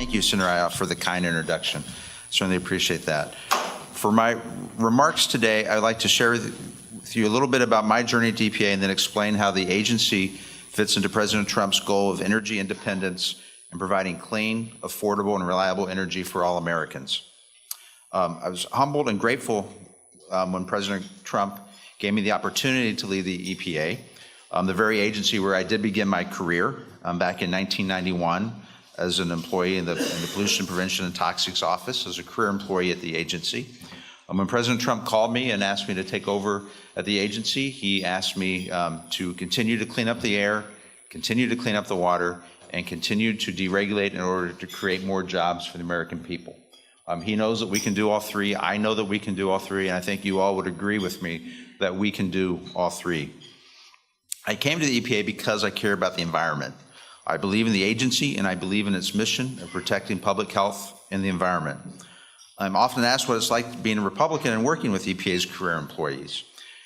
Thank you, Senator Ayala, for the kind introduction. Certainly appreciate that. For my remarks today, I'd like to share with you a little bit about my journey at EPA and then explain how the agency fits into President Trump's goal of energy independence and providing clean, affordable, and reliable energy for all Americans. I was humbled and grateful when President Trump gave me the opportunity to lead the EPA, the very agency where I did begin my career back in 1991 as an employee in the Pollution Prevention and Toxics Office, as a career employee at the agency. When President Trump called me and asked me to take over at the agency, he asked me to continue to clean up the air, continue to clean up the water, and continue to deregulate in order to create more jobs for the American people. He knows that we can do all three. I know that we can do all three, and I think you all would agree with me that we can do all three. I came to the EPA because I care about the environment. I believe in the agency, and I believe in its mission of protecting public health and the environment. I'm often asked what it's like being a Republican and working with EPA's career employees.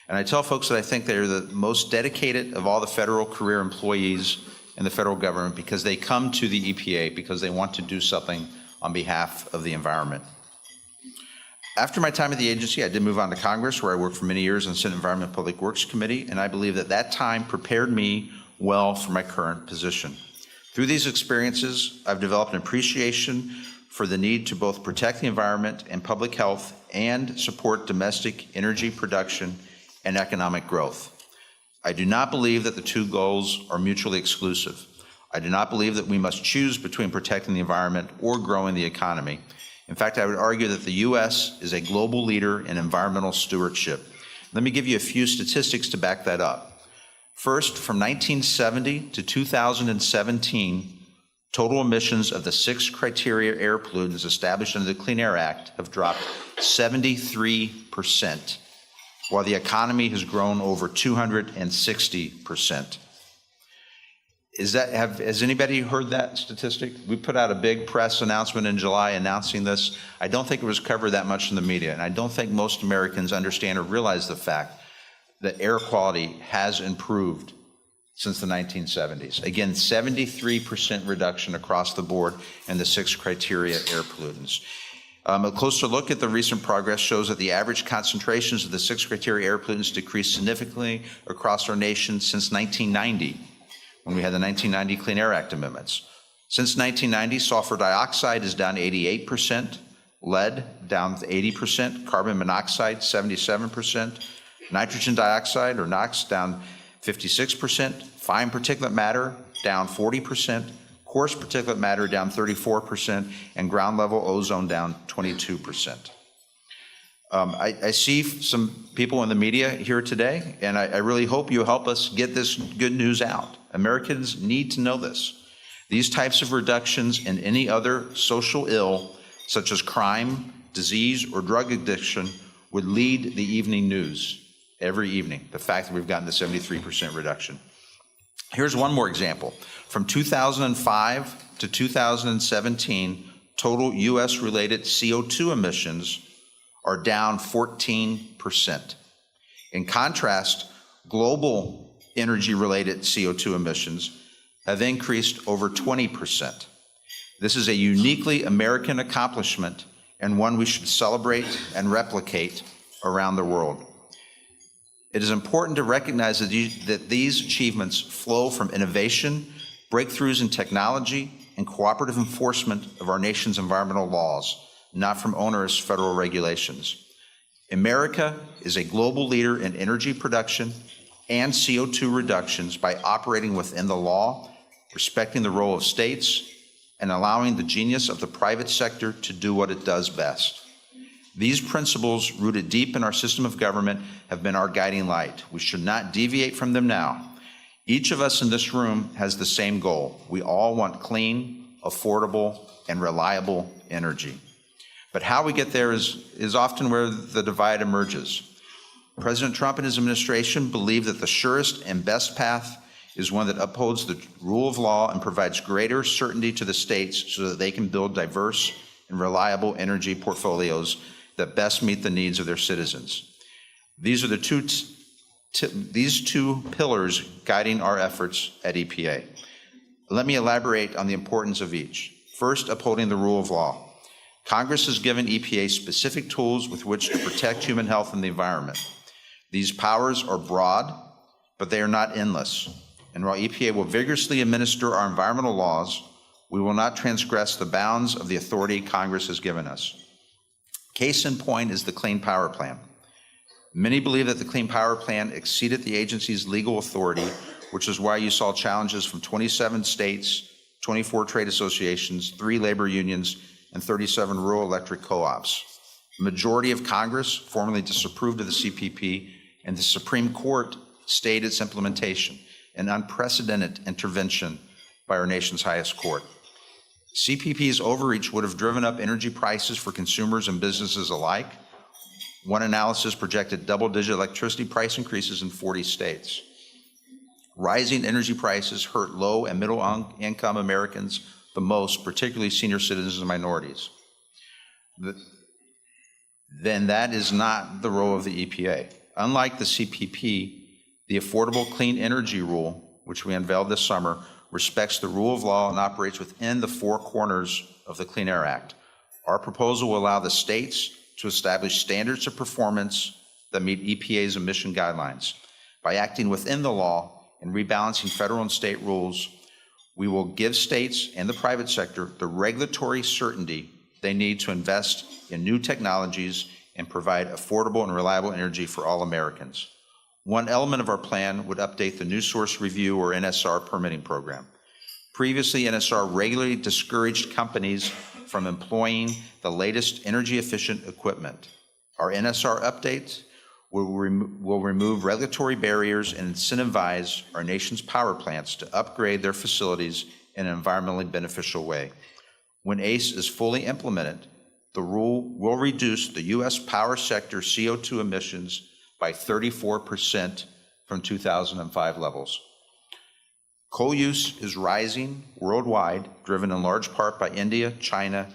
And I tell folks that I think they're the most dedicated of all the federal career employees in the federal government because they come to the EPA because they want to do something on behalf of the environment. After my time at the agency, I did move on to Congress, where I worked for many years on the Senate Environment and Public Works Committee, and I believe that that time prepared me well for my current position. Through these experiences, I've developed an appreciation for the need to both protect the environment and public health and support domestic energy production and economic growth. I do not believe that the two goals are mutually exclusive. I do not believe that we must choose between protecting the environment or growing the economy. In fact, I would argue that the U.S. is a global leader in environmental stewardship. Let me give you a few statistics to back that up. First, from 1970 to 2017, total emissions of the 6 criteria air pollutants established under the Clean Air Act have dropped 73%, while the economy has grown over 260%. Has anybody heard that statistic? We put out a big press announcement in July announcing this. I don't think it was covered that much in the media, and I don't think most Americans understand or realize the fact that air quality has improved since the 1970s. Again, 73% reduction across the board in the 6 criteria air pollutants. A closer look at the recent progress shows that the average concentrations of the 6 criteria air pollutants decreased significantly across our nation since 1990, when we had the 1990 Clean Air Act amendments. Since 1990, sulfur dioxide is down 88%, lead down 80%, carbon monoxide 77%, nitrogen dioxide, or NOx, down 56%, fine particulate matter down 40%, coarse particulate matter down 34%, and ground level ozone down 22%. I see some people in the media here today, and I really hope you help us get this good news out. Americans need to know this. These types of reductions in any other social ill, such as crime, disease, or drug addiction, would lead the evening news every evening, the fact that we've gotten the 73% reduction. Here's one more example. From 2005 to 2017, total U.S.-related CO2 emissions are down 14%. In contrast, global energy-related CO2 emissions have increased over 20%. This is a uniquely American accomplishment and one we should celebrate and replicate around the world. It is important to recognize that these achievements flow from innovation, breakthroughs in technology, and cooperative enforcement of our nation's environmental laws, not from onerous federal regulations. America is a global leader in energy production and CO2 reductions by operating within the law, respecting the role of states, and allowing the genius of the private sector to do what it does best. These principles, rooted deep in our system of government, have been our guiding light. We should not deviate from them now. Each of us in this room has the same goal. We all want clean, affordable, and reliable energy. But how we get there is often where the divide emerges. President Trump and his administration believe that the surest and best path is one that upholds the rule of law and provides greater certainty to the states so that they can build diverse and reliable energy portfolios that best meet the needs of their citizens. These are these two pillars guiding our efforts at EPA. Let me elaborate on the importance of each. First, upholding the rule of law. Congress has given EPA specific tools with which to protect human health and the environment. These powers are broad, but they are not endless. And while EPA will vigorously administer our environmental laws, we will not transgress the bounds of the authority Congress has given us. Case in point is the Clean Power Plan. Many believe that the Clean Power Plan exceeded the agency's legal authority, which is why you saw challenges from 27 states, 24 trade associations, 3 labor unions, and 37 rural electric co-ops. The majority of Congress formally disapproved of the CPP, and the Supreme Court stayed its implementation, an unprecedented intervention by our nation's highest court. CPP's overreach would have driven up energy prices for consumers and businesses alike. One analysis projected double-digit electricity price increases in 40 states. Rising energy prices hurt low and middle-income Americans the most, particularly senior citizens and minorities. Then that is not the role of the EPA. Unlike the CPP, the Affordable Clean Energy Rule, which we unveiled this summer, respects the rule of law and operates within the 4 corners of the Clean Air Act. Our proposal will allow the states to establish standards of performance that meet EPA's emission guidelines. By acting within the law and rebalancing federal and state rules, we will give states and the private sector the regulatory certainty they need to invest in new technologies and provide affordable and reliable energy for all Americans. One element of our plan would update the New Source Review, or NSR, permitting program. Previously, NSR regularly discouraged companies from employing the latest energy-efficient equipment. Our NSR updates will remove regulatory barriers and incentivize our nation's power plants to upgrade their facilities in an environmentally beneficial way. When ACE is fully implemented, the rule will reduce the U.S. power sector CO2 emissions by 34% from 2005 levels. Coal use is rising worldwide, driven in large part by India, China,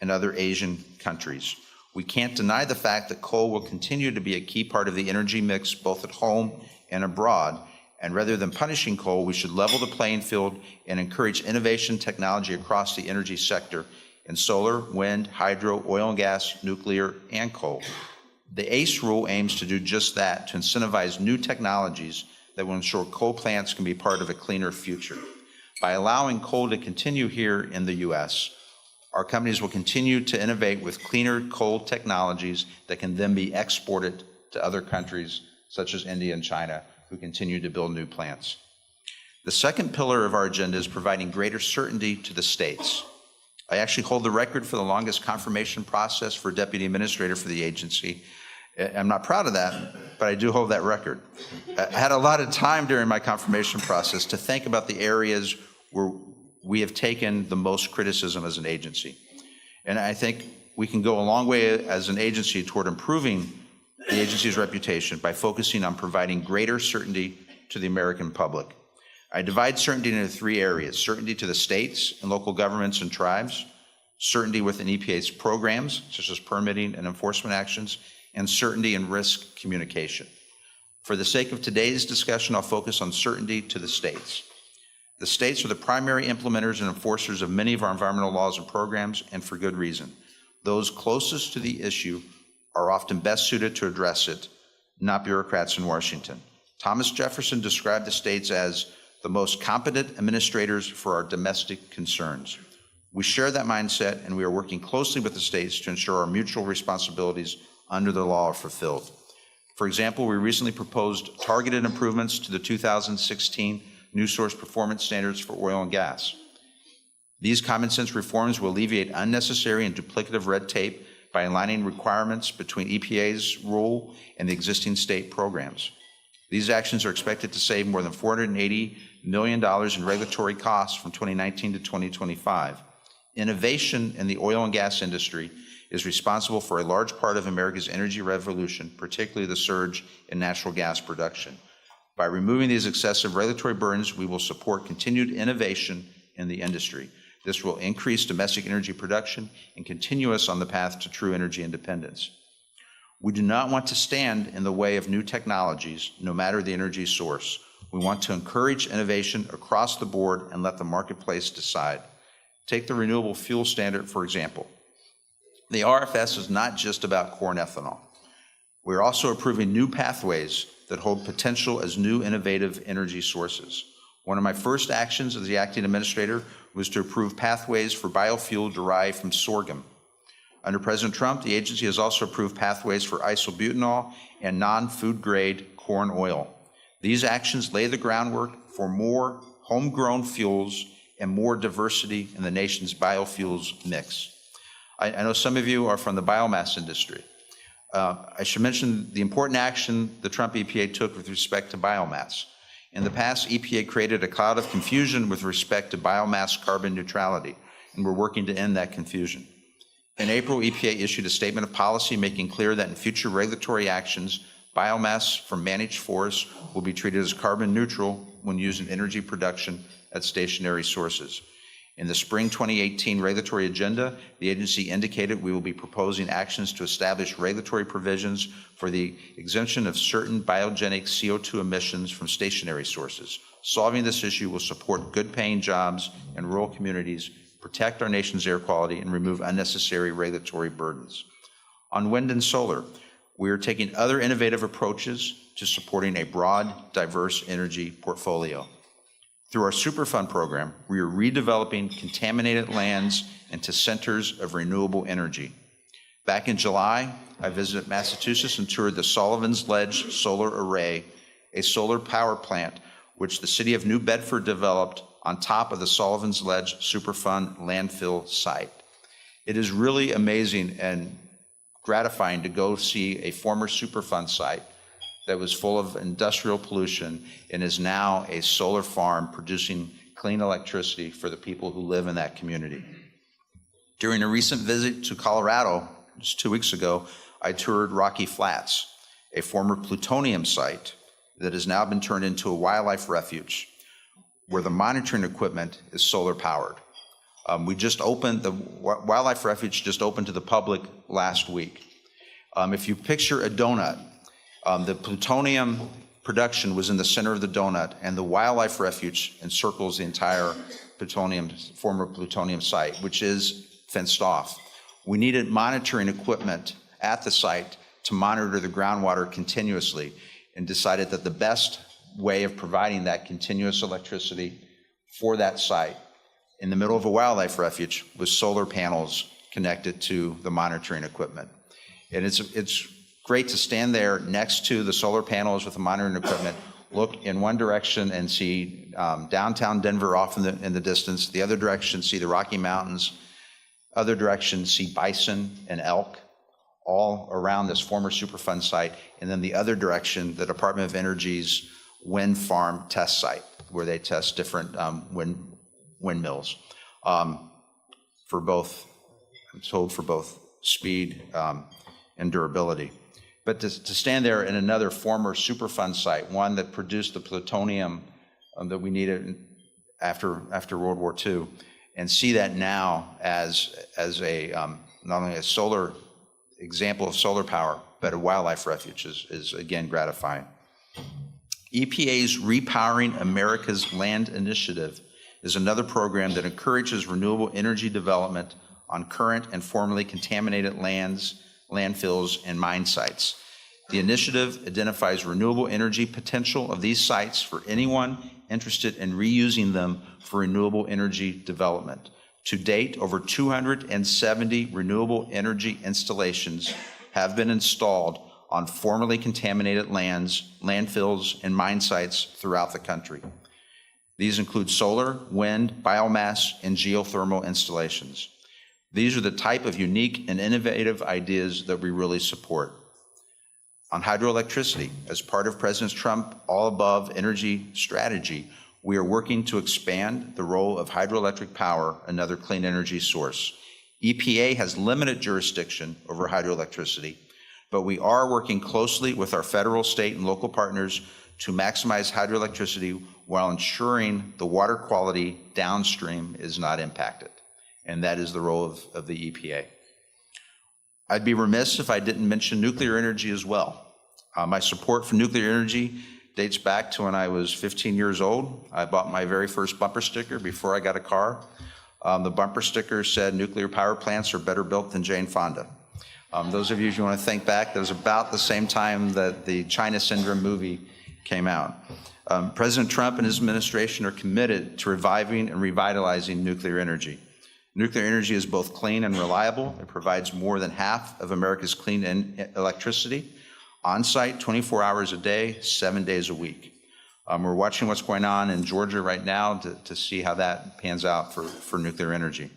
and other Asian countries. We can't deny the fact that coal will continue to be a key part of the energy mix both at home and abroad, and rather than punishing coal, we should level the playing field and encourage innovation technology across the energy sector in solar, wind, hydro, oil and gas, nuclear, and coal. The ACE rule aims to do just that, to incentivize new technologies that will ensure coal plants can be part of a cleaner future. By allowing coal to continue here in the U.S., our companies will continue to innovate with cleaner coal technologies that can then be exported to other countries such as India and China, who continue to build new plants. The second pillar of our agenda is providing greater certainty to the states. I actually hold the record for the longest confirmation process for deputy administrator for the agency. I'm not proud of that, but I do hold that record. I had a lot of time during my confirmation process to think about the areas where we have taken the most criticism as an agency. And I think we can go a long way as an agency toward improving the agency's reputation by focusing on providing greater certainty to the American public. I divide certainty into 3 areas: certainty to the states and local governments and tribes, certainty within EPA's programs, such as permitting and enforcement actions, and certainty in risk communication. For the sake of today's discussion, I'll focus on certainty to the states. The states are the primary implementers and enforcers of many of our environmental laws and programs, and for good reason. Those closest to the issue are often best suited to address it, not bureaucrats in Washington. Thomas Jefferson described the states as the most competent administrators for our domestic concerns. We share that mindset, and we are working closely with the states to ensure our mutual responsibilities under the law are fulfilled. For example, we recently proposed targeted improvements to the 2016 New Source Performance Standards for oil and gas. These common sense reforms will alleviate unnecessary and duplicative red tape by aligning requirements between EPA's rule and the existing state programs. These actions are expected to save more than $480 million in regulatory costs from 2019 to 2025. Innovation in the oil and gas industry is responsible for a large part of America's energy revolution, particularly the surge in natural gas production. By removing these excessive regulatory burdens, we will support continued innovation in the industry. This will increase domestic energy production and continue us on the path to true energy independence. We do not want to stand in the way of new technologies, no matter the energy source. We want to encourage innovation across the board and let the marketplace decide. Take the renewable fuel standard, for example. The RFS is not just about corn ethanol. We're also approving new pathways that hold potential as new innovative energy sources. One of my first actions as the acting administrator was to approve pathways for biofuel derived from sorghum. Under President Trump, the agency has also approved pathways for isobutanol and non-food grade corn oil. These actions lay the groundwork for more homegrown fuels and more diversity in the nation's biofuels mix. I know some of you are from the biomass industry. I should mention the important action the Trump EPA took with respect to biomass. In the past, EPA created a cloud of confusion with respect to biomass carbon neutrality, and we're working to end that confusion. In April, EPA issued a statement of policy making clear that in future regulatory actions, biomass from managed forests will be treated as carbon neutral when used in energy production at stationary sources. In the spring 2018 regulatory agenda, the agency indicated we will be proposing actions to establish regulatory provisions for the exemption of certain biogenic CO2 emissions from stationary sources. Solving this issue will support good-paying jobs in rural communities, protect our nation's air quality, and remove unnecessary regulatory burdens. On wind and solar, we are taking other innovative approaches to supporting a broad, diverse energy portfolio. Through our Superfund program, we are redeveloping contaminated lands into centers of renewable energy. Back in July, I visited Massachusetts and toured the Sullivan's Ledge Solar Array, a solar power plant which the city of New Bedford developed on top of the Sullivan's Ledge Superfund landfill site. It is really amazing and gratifying to go see a former Superfund site that was full of industrial pollution and is now a solar farm producing clean electricity for the people who live in that community. During a recent visit to Colorado, just 2 weeks ago, I toured Rocky Flats, a former plutonium site that has now been turned into a wildlife refuge, where the monitoring equipment is solar powered. The wildlife refuge just opened to the public last week. If you picture a donut, the plutonium production was in the center of the donut, and the wildlife refuge encircles the entire former plutonium site, which is fenced off. We needed monitoring equipment at the site to monitor the groundwater continuously, and decided that the best way of providing that continuous electricity for that site in the middle of a wildlife refuge was solar panels connected to the monitoring equipment. And it's great to stand there next to the solar panels with the monitoring equipment, look in one direction and see downtown Denver off in the distance, the other direction see the Rocky Mountains, other direction see bison and elk all around this former Superfund site, and then the other direction, the Department of Energy's wind farm test site, where they test different windmills for both, I'm told, for both speed and durability. But to stand there in another former Superfund site, one that produced the plutonium that we needed after World War II, and see that now as a not only a solar example of solar power, but a wildlife refuge is again gratifying. EPA's Repowering America's Land Initiative is another program that encourages renewable energy development on current and formerly contaminated lands, landfills, and mine sites. The initiative identifies renewable energy potential of these sites for anyone interested in reusing them for renewable energy development. To date, over 270 renewable energy installations have been installed on formerly contaminated lands, landfills, and mine sites throughout the country. These include solar, wind, biomass, and geothermal installations. These are the type of unique and innovative ideas that we really support. On hydroelectricity, as part of President Trump's all-above energy strategy, we are working to expand the role of hydroelectric power, another clean energy source. EPA has limited jurisdiction over hydroelectricity, but we are working closely with our federal, state, and local partners to maximize hydroelectricity while ensuring the water quality downstream is not impacted. And that is the role of the EPA. I'd be remiss if I didn't mention nuclear energy as well. My support for nuclear energy dates back to when I was 15 years old. I bought my very first bumper sticker before I got a car. The bumper sticker said, "Nuclear power plants are better built than Jane Fonda." Those of you who want to think back, that was about the same time that the China Syndrome movie came out. President Trump and his administration are committed to reviving and revitalizing nuclear energy. Nuclear energy is both clean and reliable. It provides more than half of America's clean electricity on-site 24 hours a day, 7 days a week. We're watching what's going on in Georgia right now to see how that pans out for nuclear energy.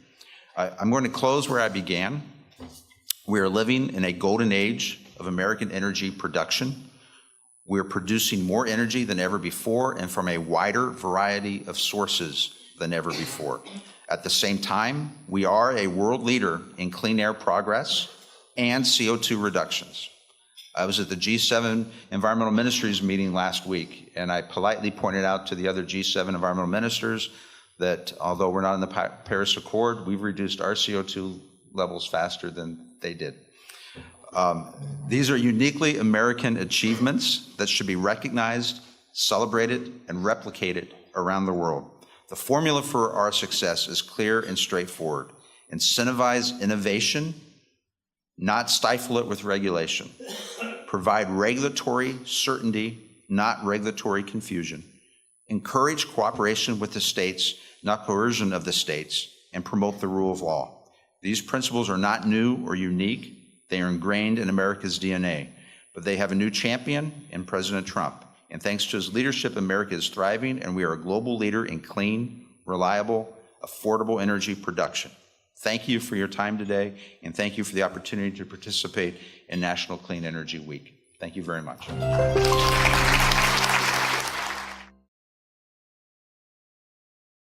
I'm going to close where I began. We are living in a golden age of American energy production. We're producing more energy than ever before and from a wider variety of sources than ever before. At the same time, we are a world leader in clean air progress and CO2 reductions. I was at the G7 Environmental Ministries meeting last week, and I politely pointed out to the other G7 environmental ministers that although we're not in the Paris Accord, we've reduced our CO2 levels faster than they did. These are uniquely American achievements that should be recognized, celebrated, and replicated around the world. The formula for our success is clear and straightforward. Incentivize innovation, not stifle it with regulation. Provide regulatory certainty, not regulatory confusion. Encourage cooperation with the states, not coercion of the states, and promote the rule of law. These principles are not new or unique. They are ingrained in America's DNA, but they have a new champion in President Trump. And thanks to his leadership, America is thriving, and we are a global leader in clean, reliable, affordable energy production. Thank you for your time today, and thank you for the opportunity to participate in National Clean Energy Week. Thank you very much.